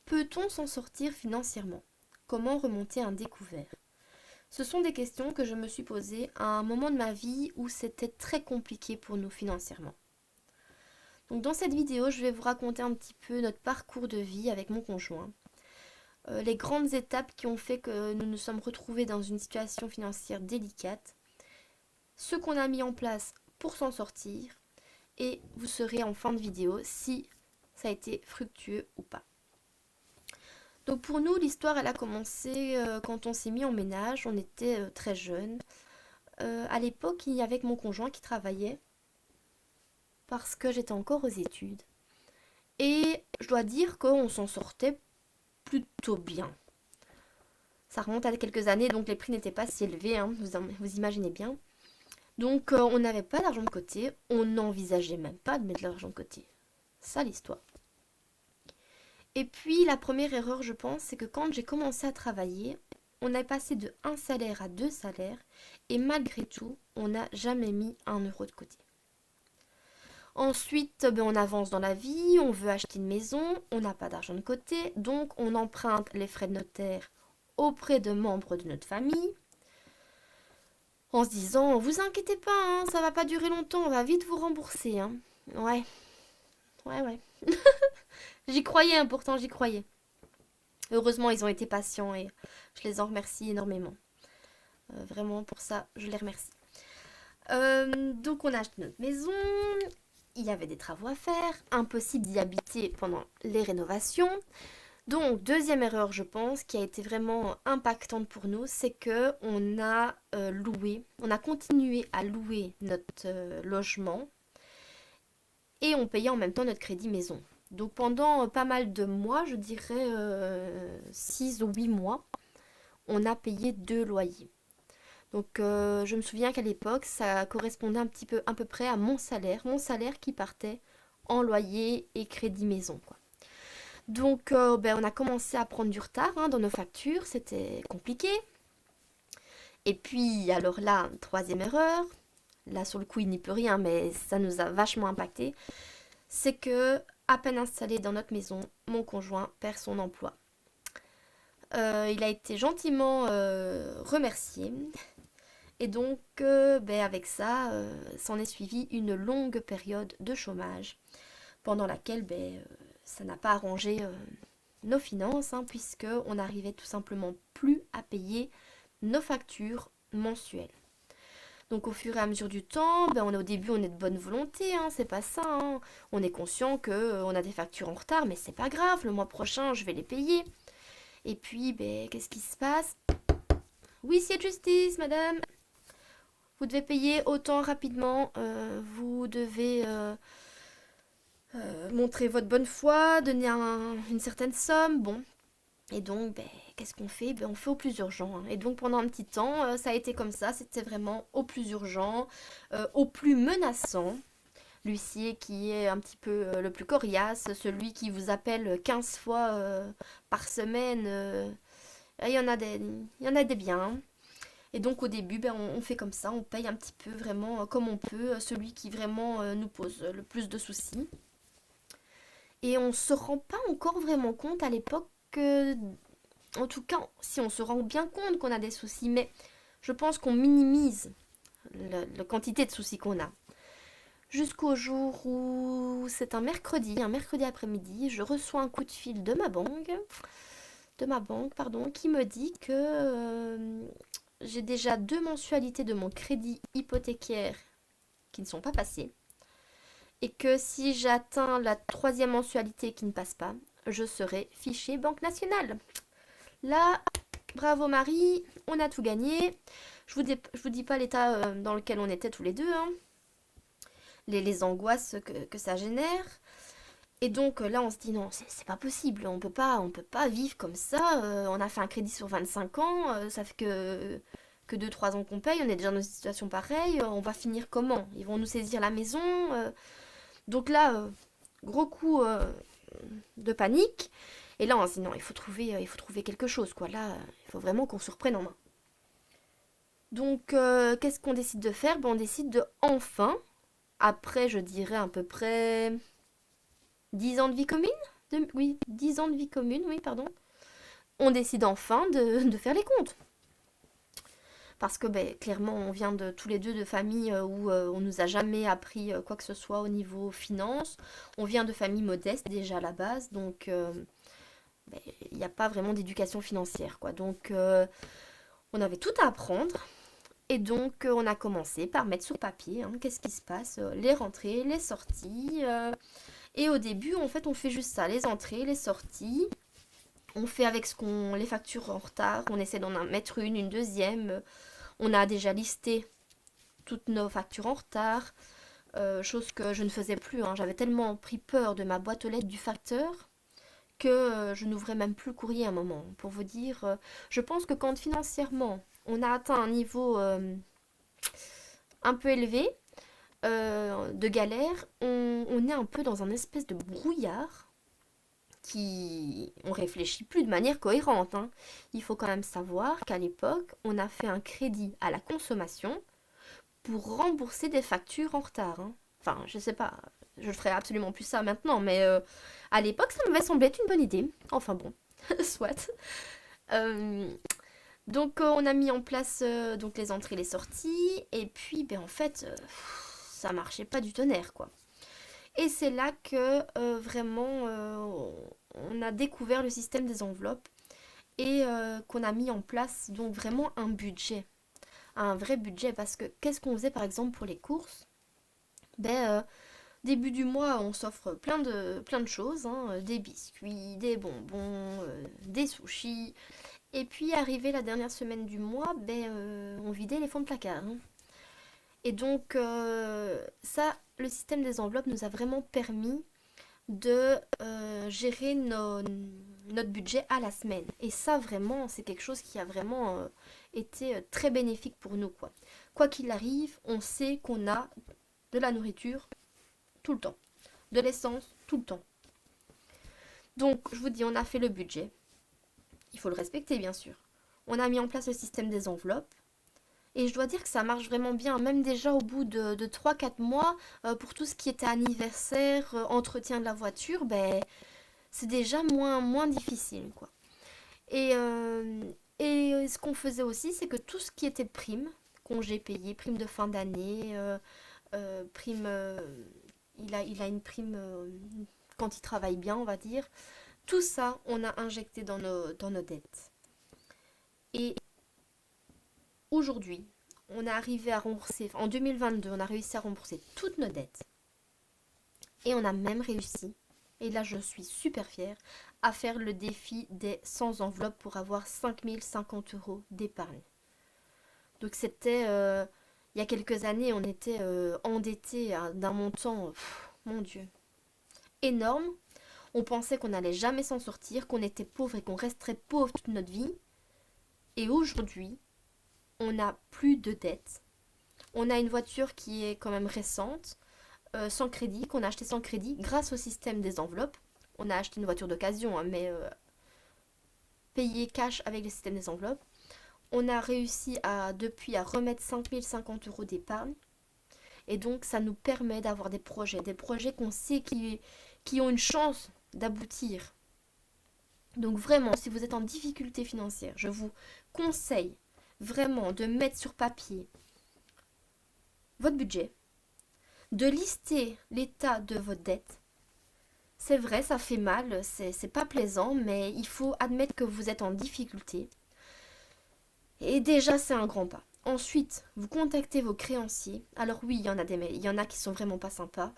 Peut-on s'en sortir financièrement? Comment remonter un découvert? Ce sont des questions que je me suis posées à un moment de ma vie où c'était très compliqué pour nous financièrement. Donc dans cette vidéo, je vais vous raconter un petit peu notre parcours de vie avec mon conjoint, les grandes étapes qui ont fait que nous nous sommes retrouvés dans une situation financière délicate, ce qu'on a mis en place pour s'en sortir, et vous saurez en fin de vidéo si ça a été fructueux ou pas. Donc pour nous, l'histoire, elle a commencé quand on s'est mis en ménage, on était très jeunes. À l'époque, il y avait mon conjoint qui travaillait parce que j'étais encore aux études. Et je dois dire qu'on s'en sortait plutôt bien. Ça remonte à quelques années, donc les prix n'étaient pas si élevés, hein, vous imaginez bien. Donc on n'avait pas d'argent de côté, on n'envisageait même pas de mettre de l'argent de côté. Ça l'histoire. Et puis la première erreur, je pense, c'est que quand j'ai commencé à travailler, on est passé de un salaire à deux salaires et malgré tout, on n'a jamais mis un euro de côté. Ensuite, on avance dans la vie, on veut acheter une maison, on n'a pas d'argent de côté, donc on emprunte les frais de notaire auprès de membres de notre famille en se disant, vous inquiétez pas, hein, ça va pas durer longtemps, on va vite vous rembourser. Hein. Ouais, ouais. J'y croyais, hein, pourtant j'y croyais. Heureusement, ils ont été patients et je les en remercie énormément. Vraiment, pour ça, je les remercie. Donc, on a acheté notre maison. Il y avait des travaux à faire. Impossible d'y habiter pendant les rénovations. Donc, deuxième erreur, je pense, qui a été vraiment impactante pour nous, c'est que on a loué, on a continué à louer notre logement et on payait en même temps notre crédit maison. Donc pendant pas mal de mois, je dirais 6 ou 8 mois, on a payé deux loyers. Donc je me souviens qu'à l'époque, ça correspondait un petit peu à peu près à mon salaire qui partait en loyer et crédit maison, quoi. Donc on a commencé à prendre du retard hein, dans nos factures, c'était compliqué. Et puis alors là, troisième erreur, là sur le coup il n'y peut rien, mais ça nous a vachement impacté, c'est que à peine installé dans notre maison, mon conjoint perd son emploi. Il a été gentiment remercié. Et donc, avec ça, s'en est suivi une longue période de chômage, pendant laquelle ça n'a pas arrangé nos finances, hein, puisqu'on n'arrivait tout simplement plus à payer nos factures mensuelles. Donc au fur et à mesure du temps, au début on est de bonne volonté, hein, c'est pas ça. Hein. On est conscient que on a des factures en retard, mais c'est pas grave, le mois prochain je vais les payer. Et puis, qu'est-ce qui se passe? Huissier de justice, madame. Vous devez payer autant rapidement. Vous devez montrer votre bonne foi, donner une certaine somme. Bon. Et donc, qu'est-ce qu'on fait? On fait au plus urgent. Hein. Et donc, pendant un petit temps, ça a été comme ça. C'était vraiment au plus urgent, au plus menaçant. L'huissier qui est un petit peu le plus coriace, celui qui vous appelle 15 fois par semaine. Il y en a des biens. Hein. Et donc au début, on fait comme ça, on paye un petit peu vraiment comme on peut, celui qui vraiment nous pose le plus de soucis. Et on se rend pas encore vraiment compte à l'époque que, en tout cas, si on se rend bien compte qu'on a des soucis, mais je pense qu'on minimise la quantité de soucis qu'on a. Jusqu'au jour où c'est un mercredi après-midi, je reçois un coup de fil de ma banque, pardon, qui me dit que j'ai déjà deux mensualités de mon crédit hypothécaire qui ne sont pas passées et que si j'atteins la troisième mensualité qui ne passe pas, je serai fiché Banque Nationale. Là, bravo Marie, on a tout gagné. Je vous dis pas l'état dans lequel on était tous les deux, hein. Les angoisses que ça génère. Et donc là, on se dit non, c'est pas possible, on peut pas vivre comme ça. On a fait un crédit sur 25 ans, ça fait que 2-3 ans qu'on paye, on est déjà dans une situation pareille, on va finir comment? Ils vont nous saisir la maison. Donc là, gros coup de panique. Et là, on se dit non, il faut trouver quelque chose, quoi. Là, il faut vraiment qu'on se reprenne en main. Donc, qu'est-ce qu'on décide de faire? On décide de enfin, après, je dirais à peu près 10 ans de vie commune, oui, 10 ans de vie commune, oui, pardon, on décide enfin de faire les comptes. Parce que ben, clairement, on vient de tous les deux de familles où on nous a jamais appris quoi que ce soit au niveau finance. On vient de familles modestes déjà à la base, donc ben, il n'y a pas vraiment d'éducation financière, quoi. Donc on avait tout à apprendre. Et donc on a commencé par mettre sur papier, hein, qu'est-ce qui se passe, les rentrées, les sorties. Et au début, en fait, on fait juste ça, les entrées, les sorties. On fait avec les factures en retard, on essaie d'en mettre une deuxième. On a déjà listé toutes nos factures en retard, chose que je ne faisais plus, hein. J'avais tellement pris peur de ma boîte aux lettres du facteur que je n'ouvrais même plus le courrier à un moment. Pour vous dire, je pense que quand financièrement on a atteint un niveau un peu élevé de galère, on est un peu dans un espèce de brouillard qui on réfléchit plus de manière cohérente, hein. Il faut quand même savoir qu'à l'époque, on a fait un crédit à la consommation pour rembourser des factures en retard, hein. Enfin, je sais pas, je ferais absolument plus ça maintenant, mais à l'époque, ça m'avait semblé être une bonne idée. Enfin bon, soit. Euh, donc, on a mis en place donc les entrées, les sorties, et puis, ben, en fait, ça marchait pas du tonnerre, quoi. Et c'est là que vraiment on a découvert le système des enveloppes et qu'on a mis en place donc vraiment un vrai budget parce que qu'est-ce qu'on faisait par exemple pour les courses? Ben début du mois on s'offre plein de choses, hein, des biscuits, des bonbons, des sushis et puis arrivé la dernière semaine du mois ben on vidait les fonds de placard, hein. Et donc ça le système des enveloppes nous a vraiment permis de gérer notre budget à la semaine. Et ça, vraiment, c'est quelque chose qui a vraiment été très bénéfique pour nous, quoi. Quoi qu'il arrive, on sait qu'on a de la nourriture tout le temps, de l'essence tout le temps. Donc, je vous dis, on a fait le budget. Il faut le respecter, bien sûr. On a mis en place le système des enveloppes. Et je dois dire que ça marche vraiment bien, même déjà au bout de 3-4 mois, pour tout ce qui était anniversaire, entretien de la voiture, ben, c'est déjà moins difficile, quoi. Et, euh, et ce qu'on faisait aussi, c'est que tout ce qui était prime, congé payé, prime de fin d'année, prime, il a une prime quand il travaille bien, on va dire, tout ça, on a injecté dans nos dettes. Et aujourd'hui, on a arrivé à rembourser, en 2022, on a réussi à rembourser toutes nos dettes. Et on a même réussi, et là je suis super fière, à faire le défi des 100 enveloppes pour avoir 5050 € d'épargne. Donc c'était, il y a quelques années, on était endetté d'un montant, mon Dieu, énorme. On pensait qu'on n'allait jamais s'en sortir, qu'on était pauvre et qu'on resterait pauvre toute notre vie. Et aujourd'hui, on n'a plus de dettes. On a une voiture qui est quand même récente, sans crédit, qu'on a acheté sans crédit grâce au système des enveloppes. On a acheté une voiture d'occasion, hein, mais payé cash avec le système des enveloppes. On a réussi depuis à remettre 5050 € d'épargne. Et donc, ça nous permet d'avoir des projets qu'on sait qui ont une chance d'aboutir. Donc vraiment, si vous êtes en difficulté financière, je vous conseille vraiment de mettre sur papier votre budget, de lister l'état de votre dette. C'est vrai, ça fait mal, c'est pas plaisant, mais il faut admettre que vous êtes en difficulté. Et déjà, c'est un grand pas. Ensuite, vous contactez vos créanciers. Alors oui, il y en a qui sont vraiment pas sympas.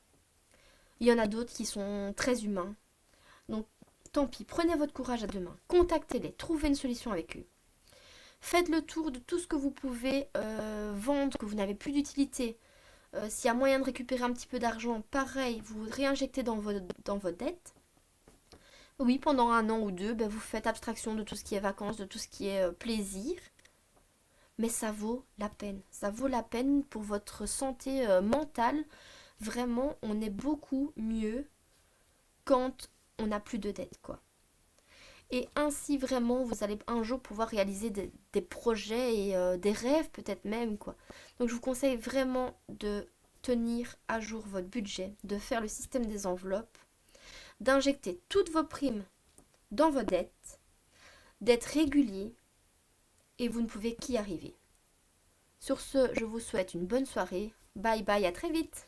Il y en a d'autres qui sont très humains. Donc, tant pis, prenez votre courage à deux mains. Contactez-les, trouvez une solution avec eux. Faites le tour de tout ce que vous pouvez vendre, que vous n'avez plus d'utilité. S'il y a moyen de récupérer un petit peu d'argent, pareil, vous réinjectez dans votre dette. Oui, pendant un an ou deux, ben, vous faites abstraction de tout ce qui est vacances, de tout ce qui est plaisir. Mais ça vaut la peine. Ça vaut la peine pour votre santé mentale. Vraiment, on est beaucoup mieux quand on n'a plus de dettes, quoi. Et ainsi, vraiment, vous allez un jour pouvoir réaliser des projets et des rêves, peut-être même, quoi. Donc, je vous conseille vraiment de tenir à jour votre budget, de faire le système des enveloppes, d'injecter toutes vos primes dans vos dettes, d'être régulier et vous ne pouvez qu'y arriver. Sur ce, je vous souhaite une bonne soirée. Bye bye, à très vite.